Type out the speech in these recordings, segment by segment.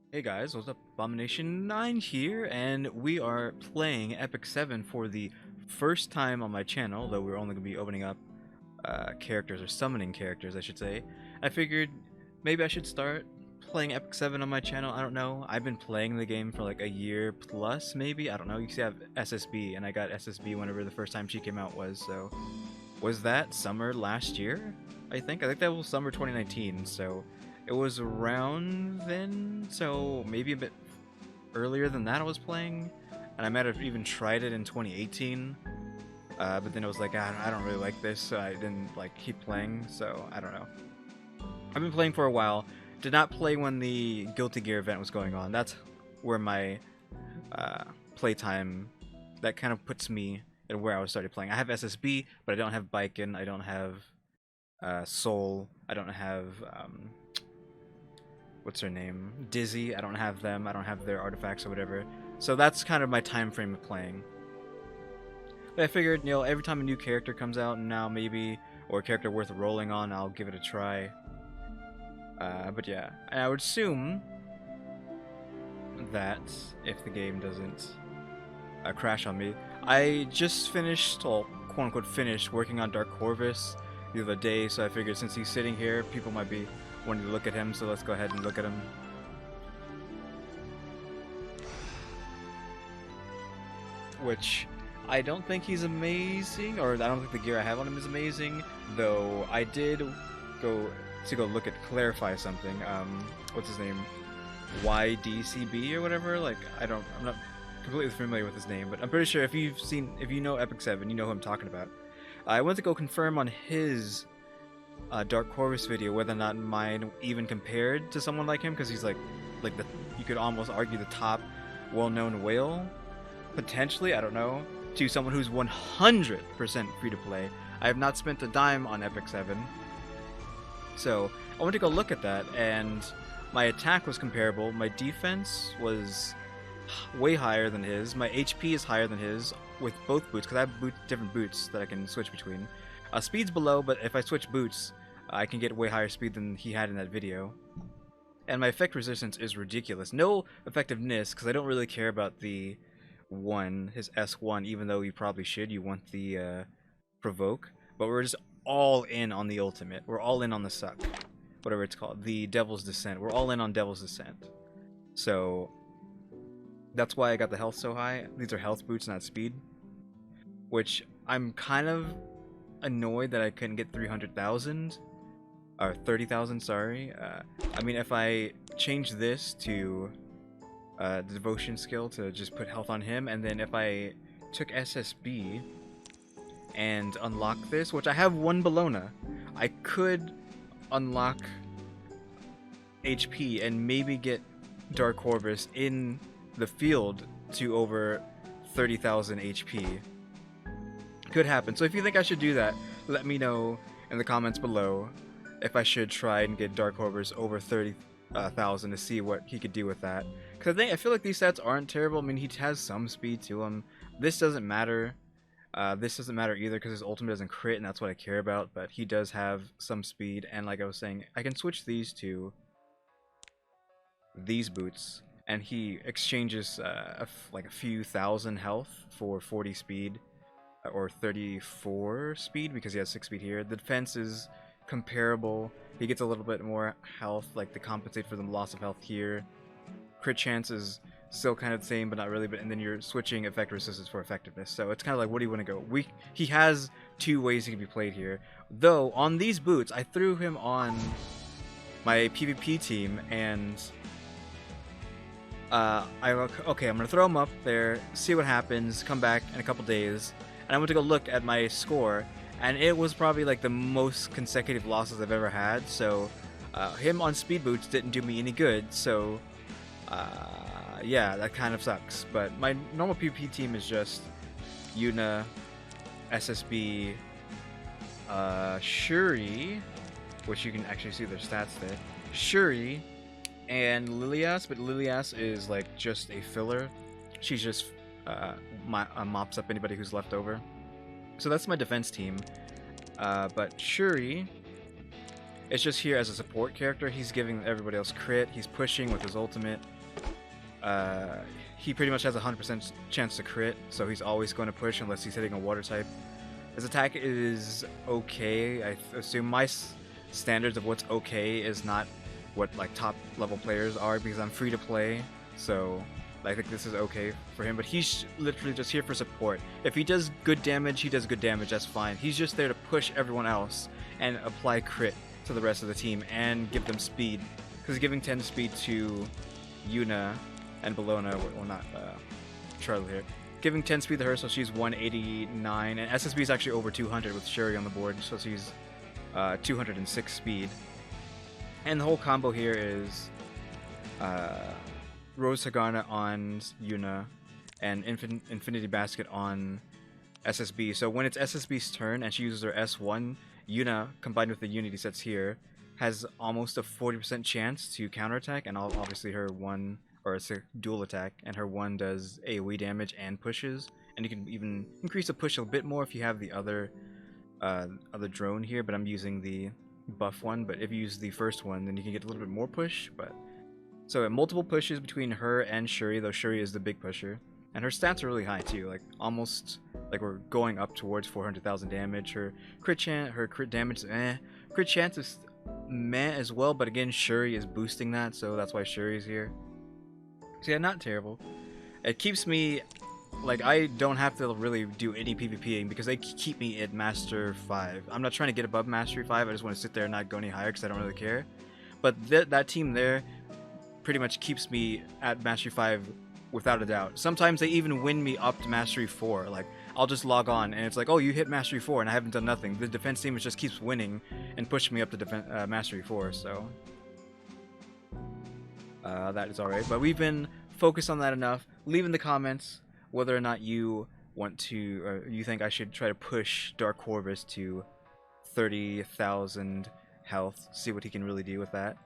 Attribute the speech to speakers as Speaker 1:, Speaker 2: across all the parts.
Speaker 1: Hey guys, what's up? Abomination9 here, and we are playing Epic 7 for the first time on my channel, though we're only going to be opening up characters, or summoning characters, I should say. I figured maybe I should start playing Epic 7 on my channel, I don't know. I've been playing the game for like a year plus, maybe? I don't know. You see I have SSB, and I got SSB whenever the first time she came out was, so... Was that summer last year, I think? I think that was summer 2019, so... It was around then, so maybe a bit earlier than that I was playing, and I might have even tried it in 2018, but then it was like, I don't really like this, so I didn't like keep playing, so I don't know. I've been playing for a while, did not play when the Guilty Gear event was going on. That's where my playtime, that kind of puts me at where I was started playing. I have SSB, but I don't have Biken, I don't have Soul, I don't have what's her name? Dizzy. I don't have them. I don't have their artifacts or whatever. So that's kind of my time frame of playing. But I figured, you know, every time a new character comes out, now maybe, or a character worth rolling on, I'll give it a try. But yeah, and I would assume that if the game doesn't crash on me, I just finished, well, quote unquote finished, working on Dark Corvus the other day, so I figured since he's sitting here, people might be wanting to look at him, so let's go ahead and look at him. Which, I don't think he's amazing, or I don't think the gear I have on him is amazing, though I did go look at clarify something, what's his name? YDCB or whatever, like, I'm not completely familiar with his name, but I'm pretty sure if you know Epic 7, you know who I'm talking about. I went to go confirm on his Dark Corvus video whether or not mine even compared to someone like him, because he's like you could almost argue the top well-known whale, potentially, I don't know, to someone who's 100% free to play. I have not spent a dime on Epic 7, so I went to go look at that, and my attack was comparable, my defense was way higher than his, my HP is higher than his with both boots, because I have different boots that I can switch between. Speed's below, but if I switch boots, I can get way higher speed than he had in that video. And my effect resistance is ridiculous. No effectiveness, because I don't really care about the his S1, even though you probably should. You want the provoke. But we're just all in on the ultimate. We're all in on the suck. Whatever it's called. The Devil's Descent. We're all in on Devil's Descent. So, that's why I got the health so high. These are health boots, not speed. Which, I'm kind of annoyed that I couldn't get 300,000 or 30,000, sorry. I mean, if I change this to the devotion skill to just put health on him, and then if I took SSB and unlock this, which I have one Bologna, I could unlock HP and maybe get Dark Corvus in the field to over 30,000 HP. Could happen. So if you think I should do that, let me know in the comments below if I should try and get Dark Corvus over 30,000 to see what he could do with that. Because I feel like these stats aren't terrible. I mean, he has some speed to him. This doesn't matter. This doesn't matter either because his ultimate doesn't crit, and that's what I care about. But he does have some speed, and like I was saying, I can switch these to these boots, and he exchanges like a few thousand health for 40 speed. Or 34 speed because he has 6 speed here. The defense is comparable. He gets a little bit more health, like to compensate for the loss of health here. Crit chance is still kind of the same, but not really. And then you're switching effect resistance for effectiveness. So it's kind of like, where do you want to go? He has two ways he can be played here. Though on these boots, I threw him on my PvP team, and okay, I'm gonna throw him up there, see what happens, come back in a couple days. And I went to go look at my score, and it was probably like the most consecutive losses I've ever had. So him on speed boots didn't do me any good. So yeah, that kind of sucks. But my normal PvP team is just Yuna, SSB, Shuri, which you can actually see their stats there, Shuri, and Lilias. But Lilias is like just a filler. She's just mops up anybody who's left over. So that's my defense team. But Shuri is just here as a support character. He's giving everybody else crit. He's pushing with his ultimate. uh, he pretty much has a 100% chance to crit, so he's always going to push unless he's hitting a water type. His attack is okay. I assume my standards of what's okay is not what like top level players are because I'm free to play, so I think this is okay for him. But he's literally just here for support. If he does good damage, he does good damage. That's fine. He's just there to push everyone else and apply crit to the rest of the team and give them speed, because giving 10 speed to Yuna and Bologna, well not Charlie here, giving 10 speed to her, so she's 189, and SSB is actually over 200 with Shuri on the board, so she's 206 speed. And the whole combo here is Rose Hagana on Yuna and Infinity Basket on SSB. So when it's SSB's turn and she uses her S1, Yuna, combined with the Unity sets here, has almost a 40% chance to counterattack, and obviously her one, or it's a dual attack, and her one does AoE damage and pushes, and you can even increase the push a bit more if you have the other drone here, but I'm using the buff one. But if you use the first one, then you can get a little bit more push. But so multiple pushes between her and Shuri, though Shuri is the big pusher, and her stats are really high too, like almost like we're going up towards 400,000 damage. Her crit damage is crit chance is meh as well, but again Shuri is boosting that, so that's why Shuri's here. So yeah, not terrible. It keeps me, like, I don't have to really do any PvPing because they keep me at Master 5. I'm not trying to get above Mastery 5, I just want to sit there and not go any higher because I don't really care. But that team there pretty much keeps me at Mastery 5 without a doubt. Sometimes they even win me up to Mastery 4. Like, I'll just log on and it's like, oh, you hit Mastery 4 and I haven't done nothing. The defense team just keeps winning and pushing me up to Mastery 4, so that is alright. But we've been focused on that enough. Leave in the comments whether or not you want to, or you think I should try to push Dark Corvus to 30,000 health, see what he can really do with that.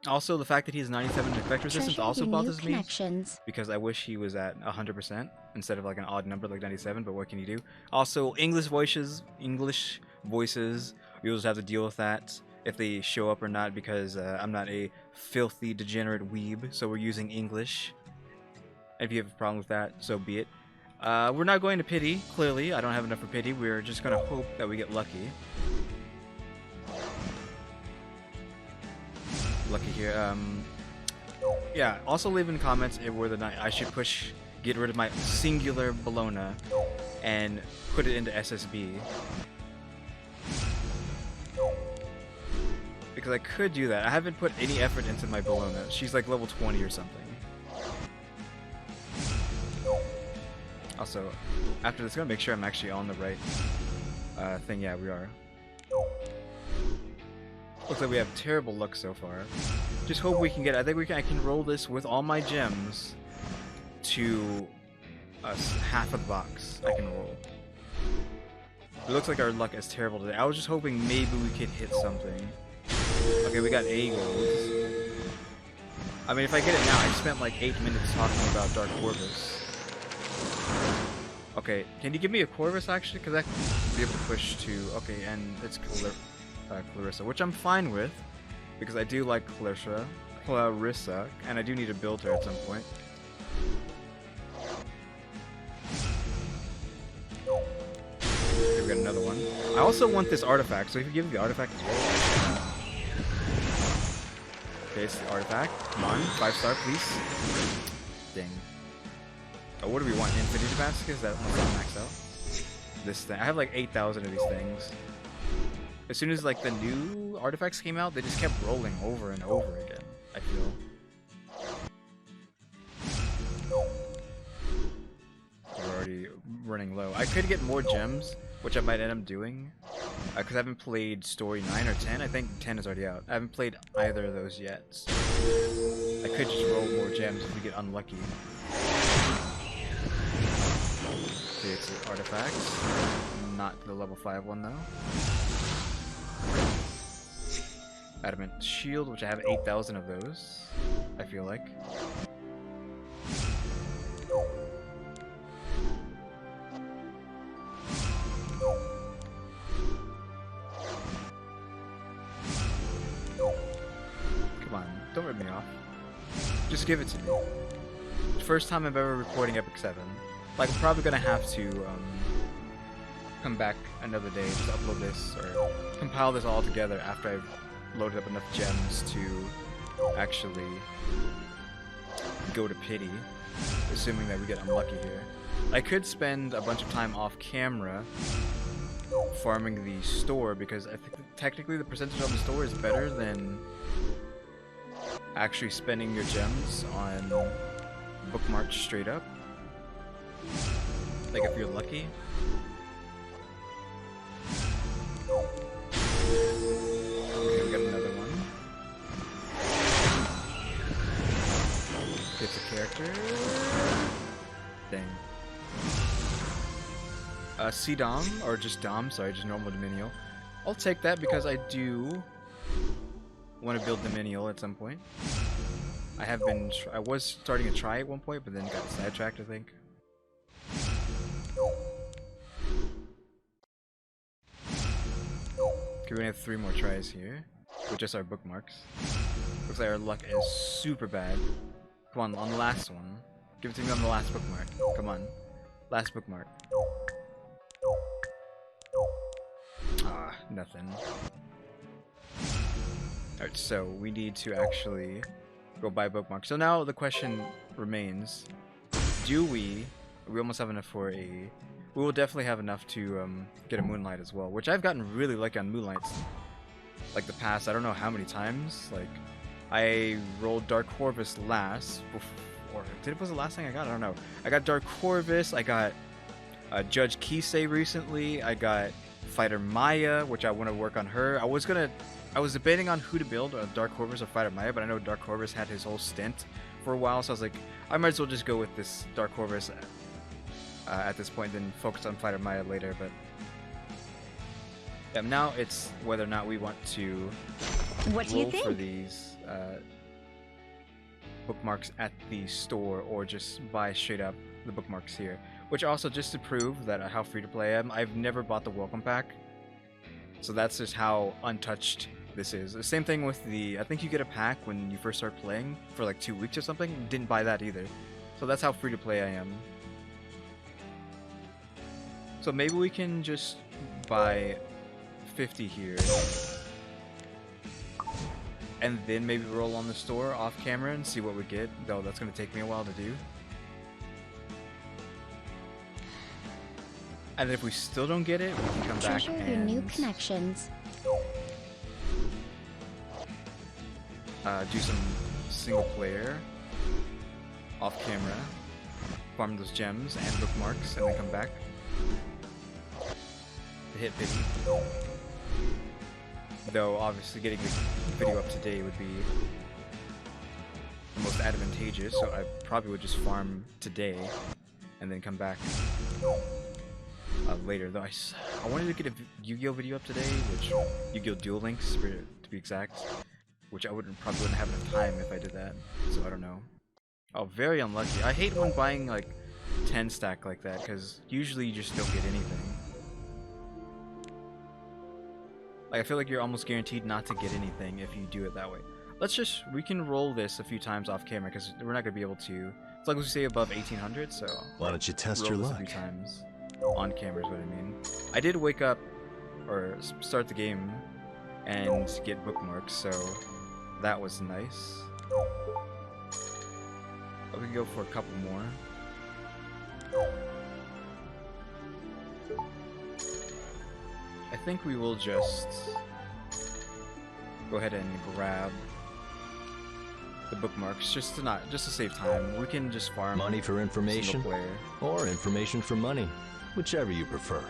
Speaker 1: Also, the fact that he has 97 effect resistance also bothers me, because I wish he was at 100% instead of like an odd number like 97, but what can you do? Also, English voices, you'll just have to deal with that if they show up or not, because I'm not a filthy degenerate weeb, so we're using English. If you have a problem with that, so be it. We're not going to pity, clearly. I don't have enough for pity. We're just going to hope that we get lucky. Lucky here. Yeah, also leave in comments whether or not I should get rid of my singular Bologna and put it into SSB. Because I could do that. I haven't put any effort into my Bologna. She's like level 20 or something. Also, after this, I'm gonna make sure I'm actually on the right thing. Yeah, we are. Looks like we have terrible luck so far. Just hope we can get. I think I can roll this with all my gems to half of the box. I can roll. It looks like our luck is terrible today. I was just hoping maybe we could hit something. Okay, we got 8 golds. I mean, if I get it now, I spent like 8 minutes talking about Dark Corvus. Okay, can you give me a Corvus actually? Because I can be able to push to. Okay, and it's Clarissa, which I'm fine with, because I do like Clarissa, and I do need to build her at some point. Okay, we got another one. I also want this artifact, so if you give me the artifact as well. Okay, it's the artifact. Come on, 5-star, please. Dang. Oh, what do we want? Infinity Baskets? That one's not maxed out. This thing. I have like 8,000 of these things. As soon as like the new artifacts came out, they just kept rolling over and over again, I feel. We're already running low. I could get more gems, which I might end up doing, because I haven't played Story 9 or 10. I think 10 is already out. I haven't played either of those yet, so I could just roll more gems if we get unlucky. Okay, it's an artifact. Not the level 5 one though. Adamant shield, which I have 8,000 of those, I feel like. Come on, don't rip me off. Just give it to me. First time I'm ever recording Epic 7. Like, I'm probably gonna have to come back another day, just upload this, or compile this all together after I've loaded up enough gems to actually go to pity, assuming that we get unlucky here. I could spend a bunch of time off camera farming the store, because I think technically the percentage on the store is better than actually spending your gems on bookmarks straight up. Like, if you're lucky. Okay, we got another one. It's a character. Dang. C-Dom, or just Dom, sorry, just normal Dominial. I'll take that because I do want to build Dominial at some point. I was starting to try at one point, but then got sidetracked, I think. Okay, we only have 3 more tries here, with just our bookmarks. Looks like our luck is super bad. Come on the last one. Give it to me on the last bookmark. Come on. Last bookmark. Ah, nothing. Alright, so we need to actually go buy bookmarks. So now the question remains, do we almost have enough for a... We will definitely have enough to get a Moonlight as well, which I've gotten really lucky on Moonlights. Like the past, I don't know how many times. Like, I rolled Dark Corvus last, or was the last thing I got? I don't know. I got Dark Corvus, I got Judge Kisei recently, I got Fighter Maya, which I want to work on her. I was debating on who to build, Dark Corvus or Fighter Maya, but I know Dark Corvus had his whole stint for a while, so I was like, I might as well just go with this Dark Corvus at this point, then focus on Fighter Maya later. But yeah, now it's whether or not we want to roll for these bookmarks at the store, or just buy straight up the bookmarks here. Which also, just to prove that how free to play I am, I've never bought the welcome pack, so that's just how untouched this is. The same thing with the, I think you get a pack when you first start playing for like 2 weeks or something. Didn't buy that either, so that's how free to play I am. So maybe we can just buy 50 here, and then maybe roll on the store off camera and see what we get, though that's going to take me a while to do. And if we still don't get it, we can come back and
Speaker 2: your new connections.
Speaker 1: Do some single player off camera, farm those gems and bookmarks, and then come back to hit pity. Though obviously getting the video up to date would be the most advantageous, so I probably would just farm today and then come back later. Though I wanted to get a Yu-Gi-Oh video up today, which Yu-Gi-Oh! Duel Links to be exact, which I probably wouldn't have enough time if I did that. So I don't know. Oh, very unlucky. I hate when buying like 10 stack like that, because usually you just don't get anything. Like, I feel like you're almost guaranteed not to get anything if you do it that way. We can roll this a few times off camera, because we're not going to be able to. It's like we say above 1800, so
Speaker 3: why don't you test your luck? A few
Speaker 1: times on camera is what I mean. I did wake up or start the game and get bookmarks, so that was nice. We can go for a couple more. I think we will just go ahead and grab the bookmarks just to save time. We can just farm
Speaker 3: money for information, or information for money, whichever you prefer.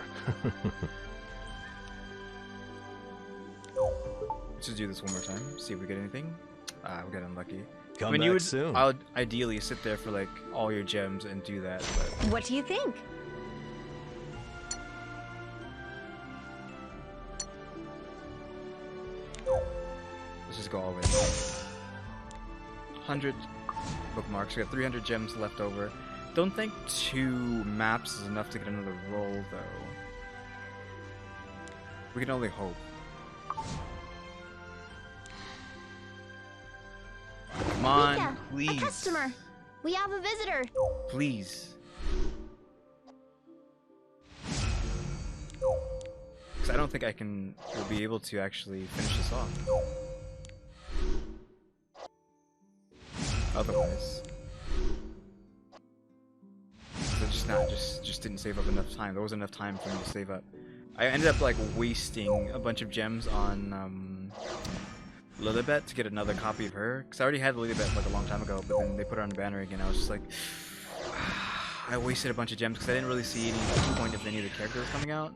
Speaker 1: Let's just do this one more time. See if we get anything. We got unlucky.
Speaker 3: Come back soon.
Speaker 1: I would ideally sit there for like all your gems and do that, but
Speaker 2: what do you think?
Speaker 1: let's just go all the way. 100 bookmarks. We got 300 gems left over. Don't think 2 maps is enough to get another roll, though. We can only hope. Come on,
Speaker 2: Mika,
Speaker 1: please.
Speaker 2: a customer. We have a visitor.
Speaker 1: Please. Because I don't think will be able to actually finish this off. Otherwise. So just didn't save up enough time. There wasn't enough time for me to save up. I ended up like wasting a bunch of gems on Lilibet to get another copy of her. Because I already had Lilibet like a long time ago, but then they put her on the banner again. I was just like, I wasted a bunch of gems because I didn't really see any point of any of the characters coming out.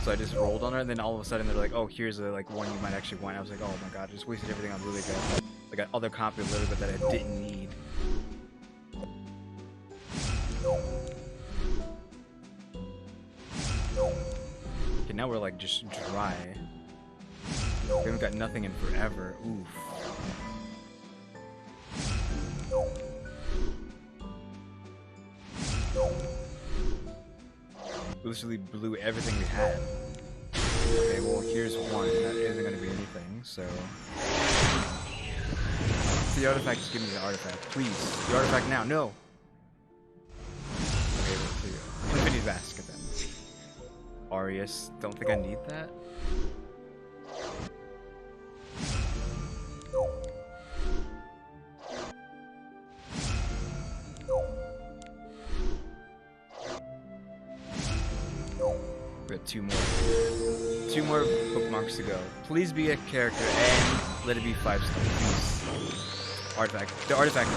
Speaker 1: So I just rolled on her, and then all of a sudden they're like, oh, here's a like one you might actually want. I was like, oh my god, I just wasted everything on Lilibet. I got other copy of Lilibet that I didn't need. Okay, now we're like just dry. We haven't got nothing in forever. Oof. We literally blew everything we had. Okay, well here's one. That isn't gonna be anything, so. The artifact, just give me the artifact. Please. The artifact now. No! Okay, let's see. Infinity basket then. Arius, don't think I need that. We got two more bookmarks to go. Please be a character and let it be 5-star, please. Artifact. The artifact.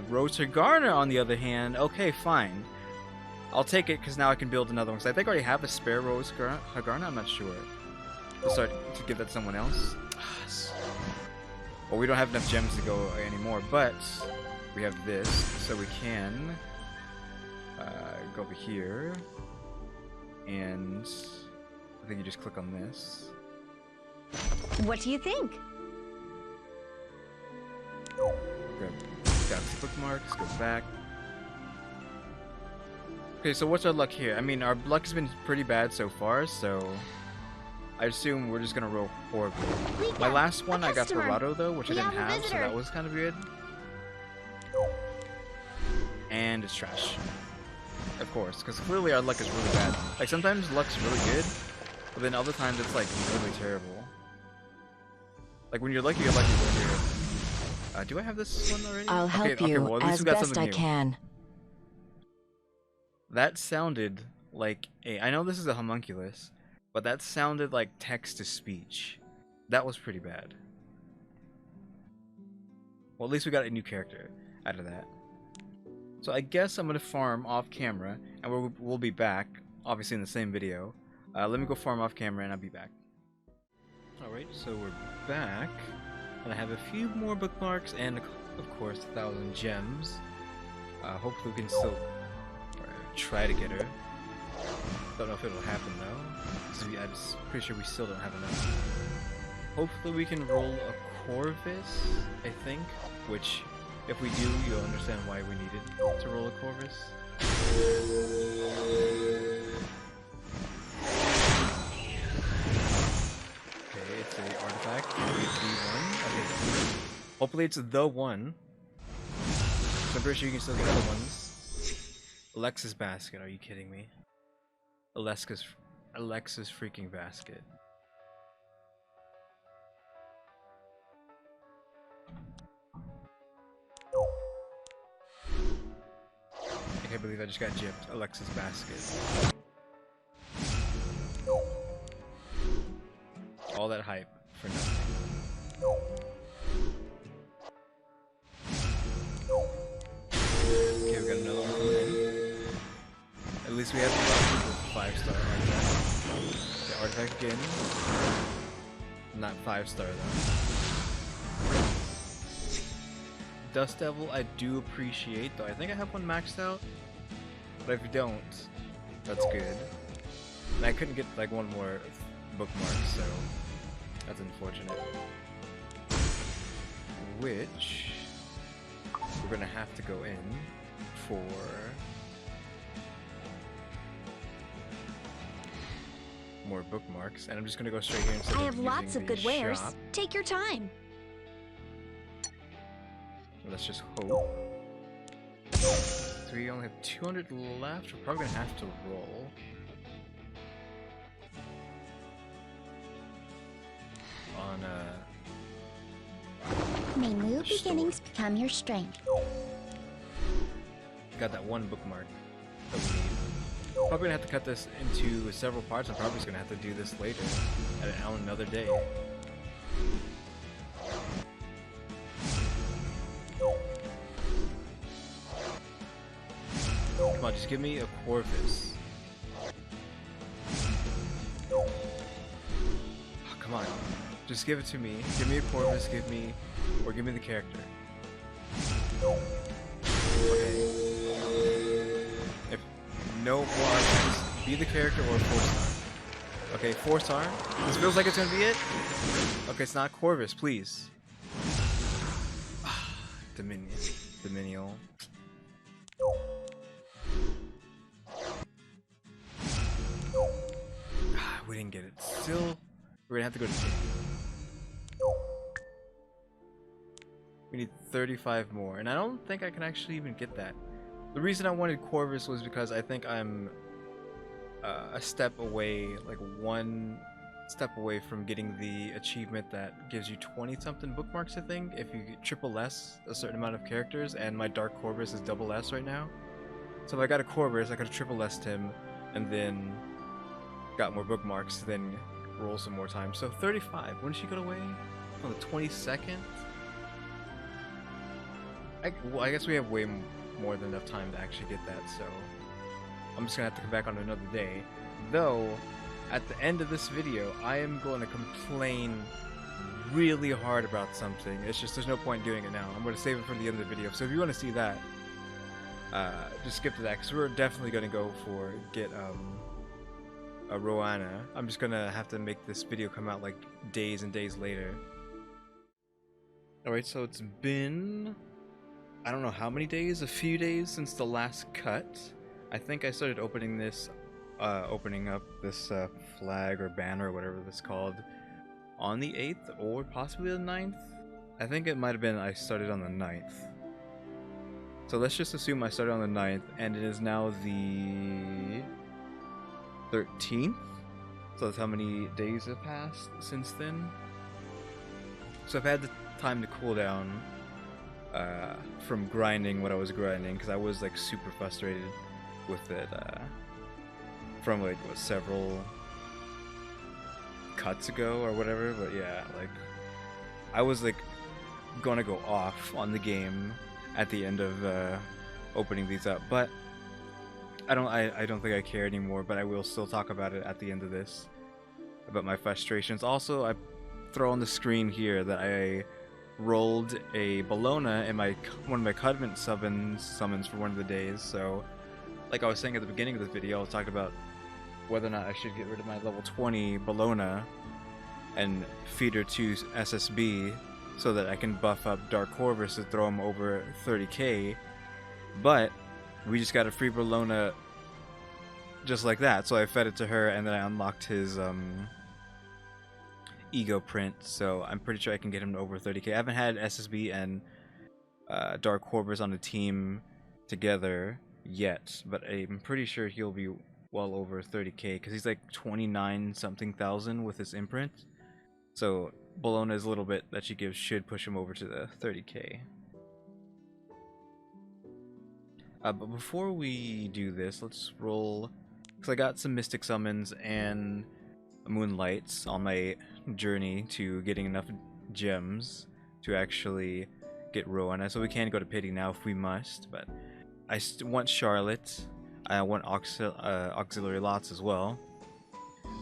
Speaker 1: Rose Garner, on the other hand, okay, fine. I'll take it because now I can build another one. Because I think I already have a spare Rose Garner. I'm not sure. Let's start to give that to someone else. Well, we don't have enough gems to go anymore, but we have this, so we can go over here, and I think you just click on this.
Speaker 2: What do you think?
Speaker 1: Grab the bookmarks, go back. Okay, so what's our luck here? I mean, our luck has been pretty bad so far, so I assume we're just gonna roll horribly. My last one I got Ferrado though, which I didn't have, so that was kind of good. And it's trash. Of course, because clearly our luck is really bad. Like, sometimes luck's really good, but then other times it's like really terrible. Like, when you're lucky, you're lucky. When you're... do I have this one already?
Speaker 4: I'll help you
Speaker 1: well,
Speaker 4: as best I can.
Speaker 1: That sounded like I know this is a homunculus, but that sounded like text-to-speech. That was pretty bad. Well, at least we got a new character out of that. So I guess I'm gonna farm off camera, and we'll be back, obviously in the same video. Let me go farm off camera, and I'll be back. Alright, so we're back, and I have a few more bookmarks, and of course 1,000 gems. Hopefully we can still try to get her. Don't know if it'll happen though. I'm pretty sure we still don't have enough. Hopefully we can roll a Corvus, I think, which if we do, you'll understand why we needed to roll a Corvus. Okay, it's an artifact. D1. Okay. Hopefully it's the one. So I'm pretty sure you can still get other ones. Alexa's basket, are you kidding me? Alexa's freaking basket. I can't believe I just got gypped. Alexa's basket. All that hype for nothing. Okay, we got another one coming in. At least we have the luck with 5-star artifact. Okay, artifact again. Not 5-star though. Dust Devil I do appreciate, though I think I have one maxed out. But if you don't, that's good. And I couldn't get like one more bookmark, so that's unfortunate. Which we're gonna have to go in for more bookmarks, and I'm just gonna go straight here instead
Speaker 2: I
Speaker 1: of
Speaker 2: have lots
Speaker 1: using
Speaker 2: of
Speaker 1: the
Speaker 2: good wares.
Speaker 1: shop.
Speaker 2: Take your time.
Speaker 1: Let's just hope. So we only have 200 left. We're probably gonna have to roll. On
Speaker 2: May new
Speaker 1: Store.
Speaker 2: beginnings become your strength.
Speaker 1: got that one bookmark that we need. Probably gonna have to cut this into several parts. I'm probably just gonna have to do this later on another day. Come on, just give me a Corvus. Oh, come on, just give it to me. Give me a Corvus. Give me the character. Okay. If no more, just be the character or 4-star. Okay, 4-star. This feels like it's gonna be it. Okay, it's not Corvus, please. Dominion. We didn't get it. Still, we're gonna have to go to 10. We need 35 more, and I don't think I can actually even get that. The reason I wanted Corvus was because I think I'm a step away, like one step away from getting the achievement that gives you 20-something bookmarks, I think, if you get triple S a certain amount of characters, and my Dark Corvus is double S right now. So if I got a Corvus, I could have triple S'd him, and then got more bookmarks, then roll some more time. So 35. When did she get away? On the 22nd? Well, I guess we have way more than enough time to actually get that, so I'm just gonna have to come back on another day. Though, at the end of this video, I am going to complain really hard about something. It's just there's no point doing it now. I'm going to save it for the end of the video. So if you want to see that, just skip to that, because we're definitely going to go for get a Roana. I'm just going to have to make this video come out like days and days later. Alright, so it's been, I don't know how many days, a few days since the last cut. I think I started opening this, opening up this flag or banner or whatever this called on the 8th or possibly the 9th. I think it might have been I started on the 9th. So let's just assume I started on the 9th, and it is now the 13th. So that's how many days have passed since then. So I've had the time to cool down from grinding what I was grinding, because I was like super frustrated with it from like what, several cuts ago or whatever. But yeah, like I was like gonna go off on the game at the end of opening these up, but I don't think I care anymore. But I will still talk about it at the end of this, about my frustrations. Also, I throw on the screen here that I rolled a Bologna in one of my Covenant summons for one of the days. So like I was saying at the beginning of this video, I was talking about whether or not I should get rid of my level 20 Bologna and feed her to SSB so that I can buff up Dark Corvus to throw him over 30k. But we just got a free Bologna just like that, so I fed it to her, and then I unlocked his ego print, so I'm pretty sure I can get him to over 30k. I haven't had SSB and Dark Corvus on the team together yet, but I'm pretty sure he'll be well over 30k, because he's like 29 something thousand with his imprint. So Bologna's little bit that she gives should push him over to the 30k. But before we do this, let's roll, because I got some Mystic Summons and Moonlights on my journey to getting enough gems to actually get Roana. So we can go to Pity now if we must, but I want Charlotte. I want auxiliary lots as well.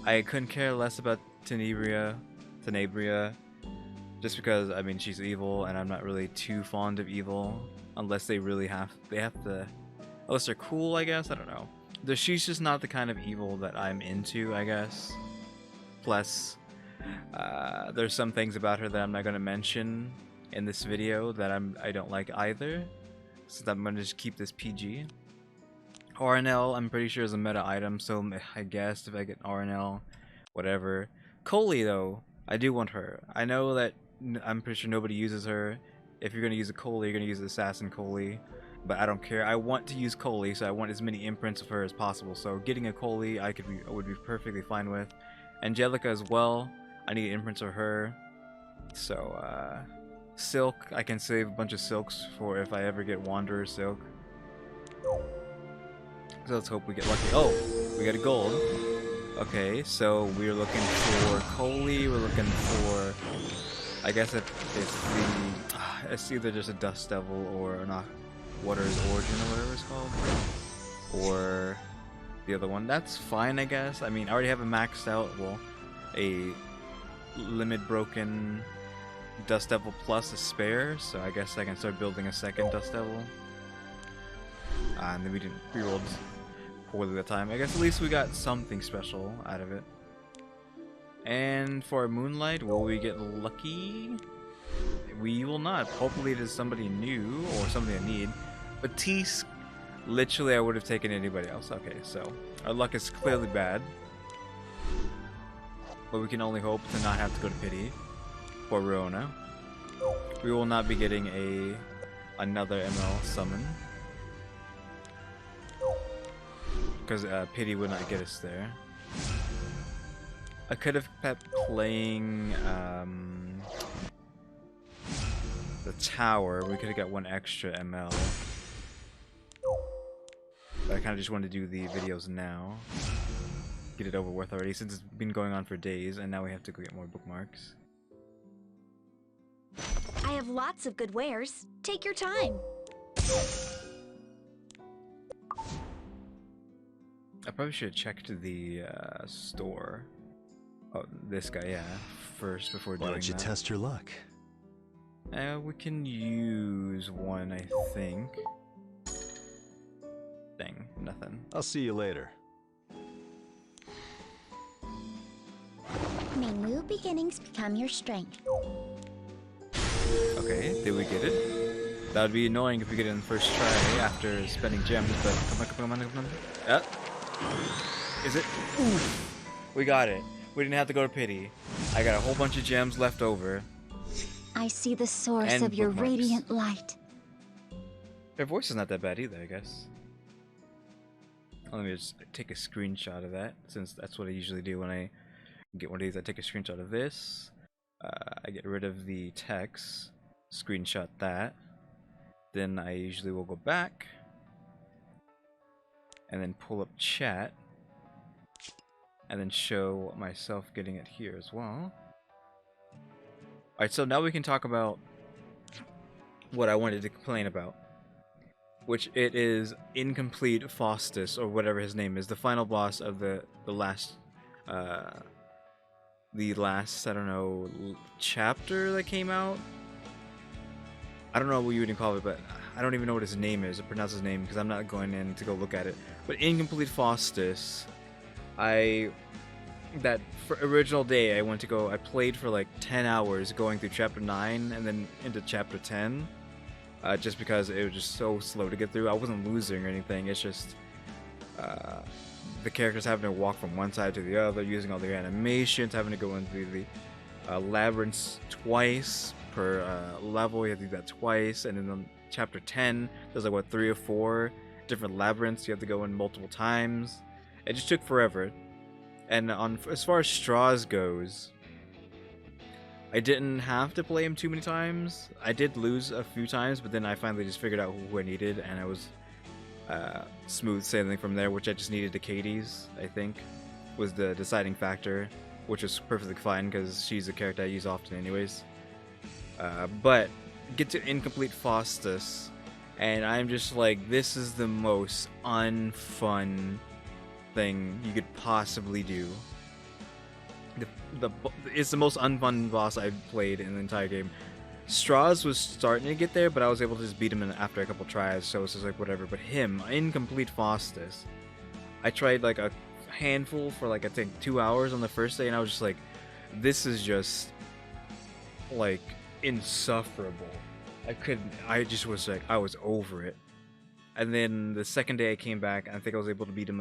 Speaker 1: I couldn't care less about Tenebria, just because I mean she's evil, and I'm not really too fond of evil unless they really have to, unless they're cool, I guess. I don't know. She's just not the kind of evil that I'm into, I guess. Plus, there's some things about her that I'm not going to mention in this video that I don't like either, so I'm going to just keep this PG. RNL, I'm pretty sure is a meta item, so I guess if I get RNL, whatever. Coley, though, I do want her. I know that I'm pretty sure nobody uses her. If you're going to use a Coley, you're going to use the Assassin Coley. But I don't care. I want to use Coley, so I want as many imprints of her as possible. So getting a Coley, I would be perfectly fine with. Angelica as well. I need imprints of her. So, Silk, I can save a bunch of Silks for if I ever get Wanderer Silk. So let's hope we get lucky. Oh, we got a gold. Okay, so we're looking for Coley. We're looking for, I guess it's either just a Dust Devil or not. Water's Origin or whatever it's called, or the other one. That's fine, I guess. I mean, I already have a maxed out, well, a limit broken Dust Devil plus a spare, so I guess I can start building a second Dust Devil. And then we didn't rerolled poorly that time. I guess at least we got something special out of it. And for our Moonlight, will we get lucky? We will not. Hopefully it is somebody new or somebody I need. But Tease, literally I would have taken anybody else. Okay, so our luck is clearly bad. But we can only hope to not have to go to Pity for Roana. We will not be getting another ML summon. Because Pity would not get us there. I could have kept playing the tower. We could have got one extra ML. But I kind of just want to do the videos now. Get it over with already, since it's been going on for days, and now we have to go get more bookmarks.
Speaker 2: I have lots of good wares. Take your time.
Speaker 1: I probably should have checked the store. Oh, this guy, yeah, first before doing that.
Speaker 3: Why don't you test your luck?
Speaker 1: We can use one, I think. Thing, nothing.
Speaker 3: I'll see you later.
Speaker 2: May new beginnings become your strength.
Speaker 1: Okay, did we get it? That would be annoying if we get it in the first try after spending gems, but come on. Is it? Ooh, we got it. We didn't have to go to Pity. I got a whole bunch of gems left over.
Speaker 2: I see the source
Speaker 1: And
Speaker 2: of your
Speaker 1: bookmarks.
Speaker 2: radiant light.
Speaker 1: Their voice is not that bad either, I guess. Let me just take a screenshot of that, since that's what I usually do when I get one of these. I take a screenshot of this. I get rid of the text, screenshot that. Then I usually will go back and then pull up chat and then show myself getting it here as well. Alright, so now we can talk about what I wanted to complain about, which it is Incomplete Faustus, or whatever his name is, the final boss of the last I don't know, chapter that came out. I don't know what you would call it, but I don't even know what his name is, or pronounce his name, because I'm not going in to go look at it. But Incomplete Faustus, that for original day I played for like 10 hours going through chapter 9 and then into chapter 10, just because it was just so slow to get through. I wasn't losing or anything, it's just the characters having to walk from one side to the other, using all their animations, having to go into the labyrinths twice per level. You have to do that twice, and then on chapter 10 there's like what, 3 or 4 different labyrinths you have to go in multiple times. It just took forever. And as far as Straws goes, I didn't have to play him too many times. I did lose a few times, but then I finally just figured out who I needed, and I was smooth sailing from there, which I just needed to Katie's, I think, was the deciding factor, which was perfectly fine because she's a character I use often anyways. But get to Incomplete Faustus, and I'm just like, this is the most unfun thing you could possibly do. It's the most unfun boss I've played in the entire game. Straws was starting to get there, but I was able to just beat him after a couple tries, so it's just like whatever. But him, Incomplete Faustus, I tried like a handful for like I think 2 hours on the first day, and I was just like, this is just like insufferable. I just was like, I was over it. And then the second day I came back, I think I was able to beat him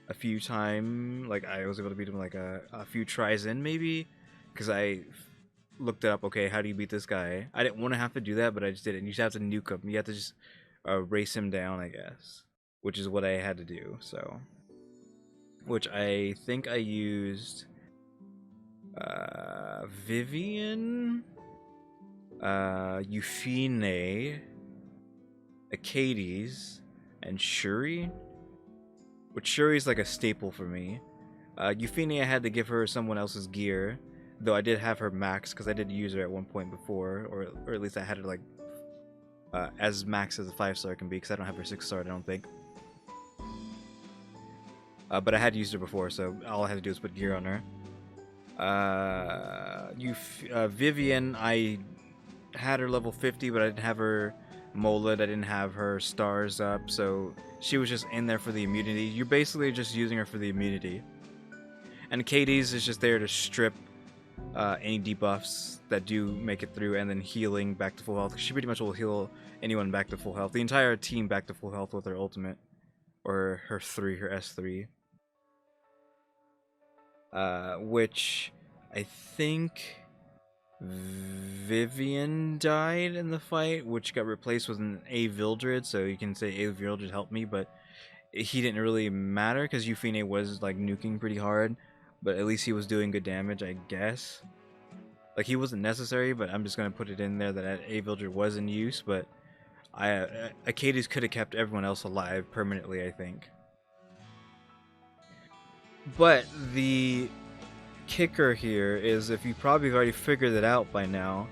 Speaker 1: a few times. Like I was able to beat him like a few tries in maybe, because I looked it up. Okay, how do you beat this guy? I didn't want to have to do that, but I just did it. And you just have to nuke him. You have to just race him down, I guess, which is what I had to do. So, which I think I used Vivian, Euphine, Acades, and Shuri. Which Shuri's like a staple for me. Euphine, I had to give her someone else's gear, though I did have her max because I did use her at one point before, or at least I had her like as max as a 5-star can be because I don't have her 6-star. I don't think. But I had used her before, so all I had to do was put gear on her. Vivian, I had her level 50, but I didn't have her molded. I didn't have her stars up, so she was just in there for the immunity. You're basically just using her for the immunity. And Katie's is just there to strip any debuffs that do make it through, and then healing back to full health. She pretty much will heal anyone back to full health. The entire team back to full health with her ultimate. Or her S3. Which I think Vivian died in the fight, which got replaced with an A Vildred, so you can say A Vildred helped me, but he didn't really matter because Euphine was like nuking pretty hard, but at least he was doing good damage, I guess. Like he wasn't necessary, but I'm just gonna put it in there that A Vildred was in use, but Acades could have kept everyone else alive permanently, I think. But the kicker here is, if you probably have already figured it out by now,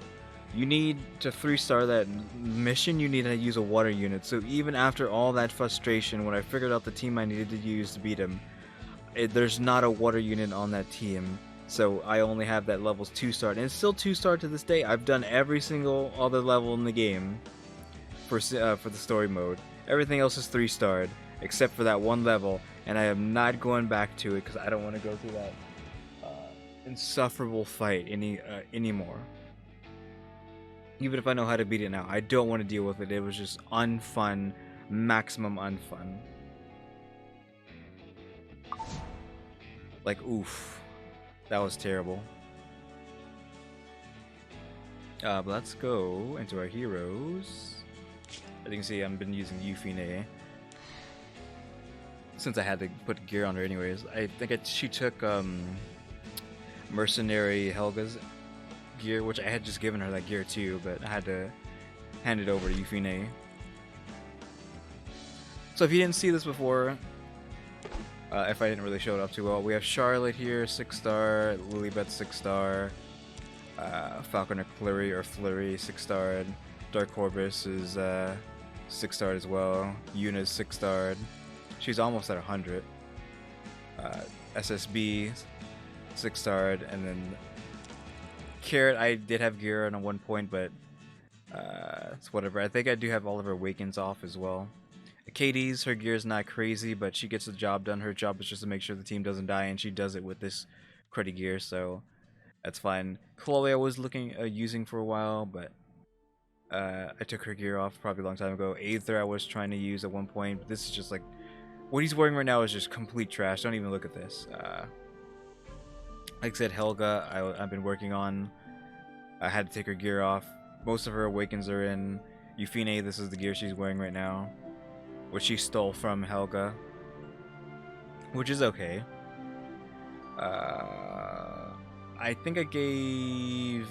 Speaker 1: you need to 3-star that mission, you need to use a water unit. So even after all that frustration, when I figured out the team I needed to use to beat him, there's not a water unit on that team. So I only have that levels 2-star, and it's still 2-star to this day. I've done every single other level in the game for the story mode. Everything else is 3-starred, except for that one level, and I am not going back to it because I don't want to go through that insufferable fight anymore. Even if I know how to beat it now, I don't want to deal with it. It was just unfun, maximum unfun. Like, oof, that was terrible. But let's go into our heroes. As you can see, I've been using Euphine since I had to put gear on her anyways. I think she took Mercenary Helga's gear, which I had just given her that gear too, but I had to hand it over to Euphine. So if you didn't see this before, if I didn't really show it up too well, we have Charlotte here, 6-star, Lilybeth 6-star, Falconer Flurry 6-starred, Dark Corvus is 6-starred as well, Yuna's 6-starred, she's almost at 100, SSB 6-starred, and then Carrot, I did have gear on at one point, but it's whatever. I think I do have all of her Awakens off as well. Katie's, her gear is not crazy, but she gets the job done. Her job is just to make sure the team doesn't die, and she does it with this cruddy gear, so that's fine. Chloe I was using for a while, but I took her gear off probably a long time ago. Aether I was trying to use at one point, but this is just like, what he's wearing right now is just complete trash. Don't even look at this. Like I said, Helga, I've been working on. I had to take her gear off. Most of her Awakens are in. Euphine, this is the gear she's wearing right now, which she stole from Helga, which is okay. I think I gave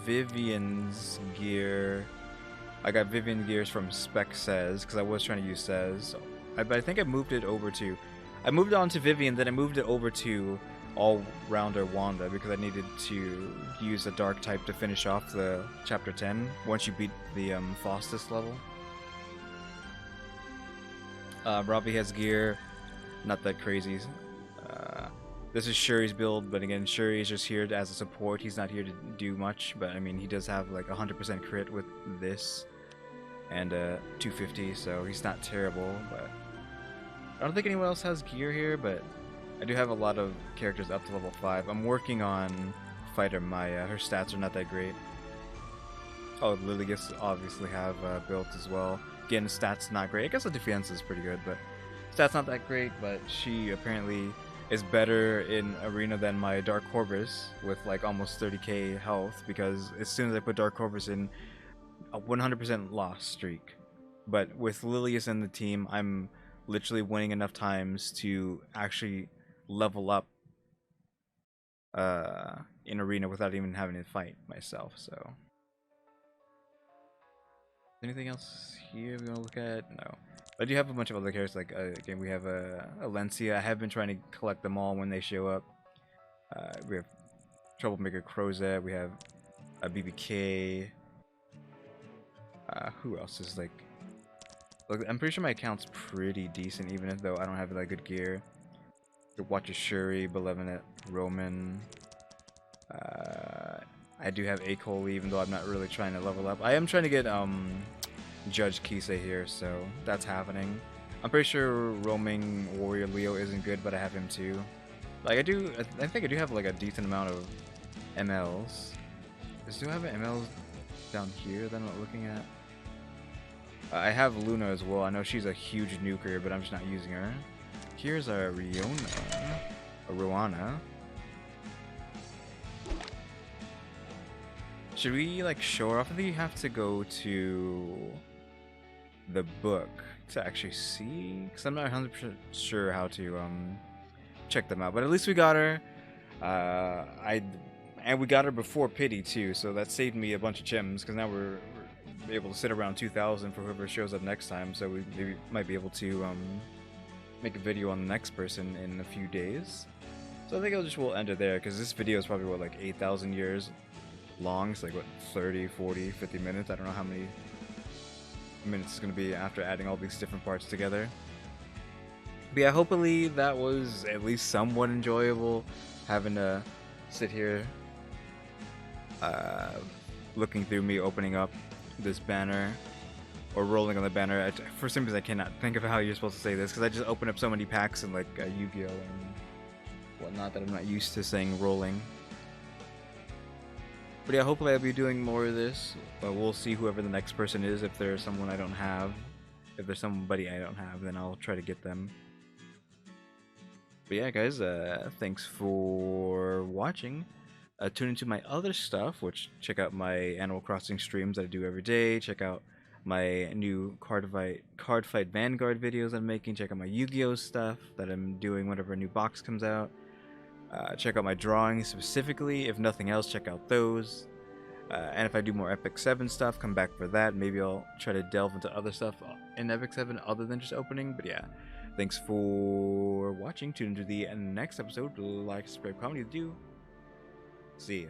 Speaker 1: Vivian's gear. I got Vivian gears from Spec Says, because I was trying to use Says. But I think I moved it over to... I moved it on to Vivian, then I moved it over to All-Rounder Wanda, because I needed to use a Dark type to finish off the Chapter 10, once you beat the Faustus level. Robbie has gear, not that crazy. This is Shuri's build, but again, Shuri is just here as a support. He's not here to do much, but I mean, he does have like 100% crit with this, and 250, so he's not terrible, but I don't think anyone else has gear here, but I do have a lot of characters up to level 5. I'm working on Fighter Maya. Her stats are not that great. Oh, Lily gets obviously have built as well. Again, stats not great. I guess the defense is pretty good, but stats not that great, but she apparently is better in arena than my Dark Corvus with like almost 30k health, because as soon as I put Dark Corvus in, a 100% loss streak. But with Lilius in the team, I'm literally winning enough times to actually level up in arena without even having to fight myself. So, anything else here we want to look at? No. I do have a bunch of other characters. Like again, we have Alencia. I have been trying to collect them all when they show up. We have Troublemaker Crozet. We have a BBK. Who else is like? Look, I'm pretty sure my account's pretty decent, even if though I don't have that good gear. Watch a Shuri, Benevolent, Roman. I do have Acole, even though I'm not really trying to level up. I am trying to get Judge Kisei here, so that's happening. I'm pretty sure roaming Warrior Leo isn't good, but I have him too. Like I think I do have like a decent amount of MLs. Do I have MLs down here that I'm not looking at? I have Luna as well. I know she's a huge nuker, but I'm just not using her. Here's a Roana. Should we like show her off? I think you have to go to the book to actually see, because I'm not 100% sure how to check them out. But at least we got her. And we got her before pity too, so that saved me a bunch of gems, because now we're able to sit around 2,000 for whoever shows up next time. So we maybe might be able to make a video on the next person in a few days. So I think we'll end it there, because this video is probably what, like 8,000 years long. It's like what, 30, 40, 50 minutes. I don't know how many minutes it's going to be after adding all these different parts together. But yeah, hopefully that was at least somewhat enjoyable, having to sit here looking through me opening up this banner or rolling on the banner. For some reason I cannot think of how you're supposed to say this, because I just open up so many packs and like Yu-Gi-Oh and whatnot that I'm not used to saying rolling. But yeah, hopefully I'll be doing more of this. But we'll see whoever the next person is. If there's someone I don't have, if there's somebody I don't have, then I'll try to get them. But yeah, guys, thanks for watching. Tune into my other stuff, which check out my Animal Crossing streams that I do every day. Check out my new card fight Vanguard videos I'm making. Check out my Yu-Gi-Oh stuff that I'm doing whenever a new box comes out. Check out my drawings specifically. If nothing else, check out those. And if I do more Epic 7 stuff, come back for that. Maybe I'll try to delve into other stuff in Epic 7 other than just opening. But yeah, thanks for watching. Tune into the next episode. Like, subscribe, comment, do. See ya.